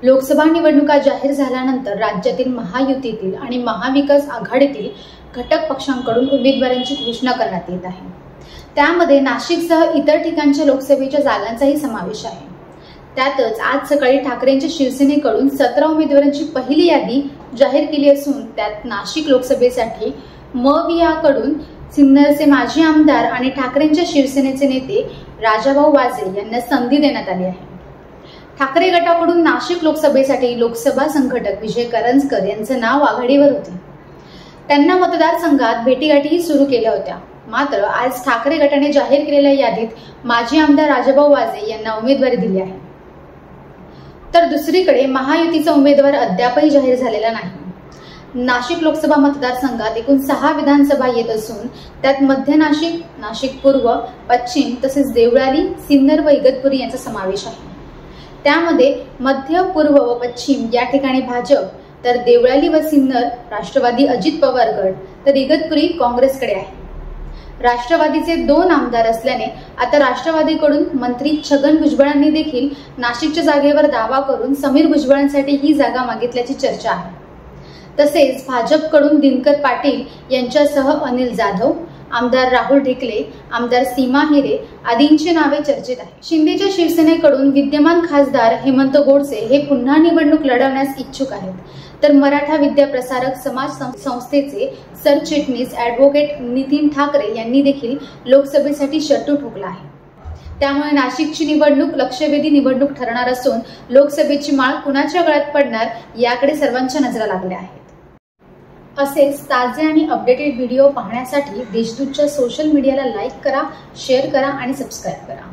लोकसभा निवडणुका जाहीर झाल्यानंतर राज्यातील महायुतीतील आणि महाविकास आघाडीतील घटक पक्षांकडून उमेदवारांची घोषणा करण्यात येत आहे। त्यामध्ये नाशिकसह इतर ठिकाणच्या लोकसभेच्या जागांचाही समावेश आहे। त्यातच आज सकाळी ठाकरेंच्या शिवसेनेकडून 17 उमेदवारांची पहिली यादी जाहीर केली असून त्यात नाशिक लोकसभेसाठी कडून सिन्नरचे माजी आमदार आणि ठाकरेंच्या शिवसेनेचे नेते राजाभाऊ वाजे यांना संधी देण्यात आली आहे। ठाकरे गटाकडून नाशिक लोकसभेसाठी लोकसभा संघटक विजय करंजकर यांचे नाव आघाडीवर होते। त्यांना मतदारसंघात भेटीगाठीही सुरू केल्या होत्या। मात्र आज ठाकरे गटाने जाहीर केलेल्या यादीत माजी आमदार राजाभाऊ वाजे यांना उमेदवारी दिली आहे। तर दुसरीकडे महायुतीचा उमेदवार अद्यापही जाहीर झालेला नाही। नाशिक लोकसभा मतदारसंघात एकूण 6 विधानसभा येत असून त्यात मध्य नाशिक, नाशिक पूर्व, पश्चिम तसेच देवळाली, सिन्नर व इगतपुरी यांचा समावेश आहे। त्यामध्ये मध्य, पूर्व व पश्चिम या ठिकाणी भाजप, तर देवळाली व सिन्नर राष्ट्रवादी अजित पवार गट, तर इगतपुरी काँग्रेसकडे आहे। राष्ट्रवादीचे 2 आमदार असल्याने आता राष्ट्रवादीकडून मंत्री छगन भुजबळांनी देखील नाशिकच्या जागेवर दावा करून समीर भुजबळांसाठी ही जागा मागितल्याची चर्चा आहे। तसेच भाजपकडून दिनकर पाटील यांच्यासह अनिल जाधव, आमदार राहुल ढिकले, आमदार सीमा हिरे आदींची नावे चर्चेत आहेत। शिंदेच्या शिवसेनेकडून विद्यमान खासदार हेमंत गोडसे हे पुन्हा निवडणूक लढवण्यास इच्छुक आहेत, तर मराठा विद्या प्रसारक समाज संस्थेचे सरचिटणीस ॲडव्होकेट नितीन ठाकरे यांनी देखील लोकसभेसाठी शट्टू ठोकला आहे। त्यामुळे नाशिकची निवडणूक लक्षवेधी निवडणूक ठरणार असून लोकसभेची माळ कुणाच्या गळ्यात पडणार याकडे सर्वांच्या नजरा लागल्या आहेत। असेच ताजे आणि अपडेटेड व्हिडिओ पाहण्यासाठी देशदूतच्या सोशल मीडियाला लाईक करा, शेअर करा आणि सबस्क्राईब करा।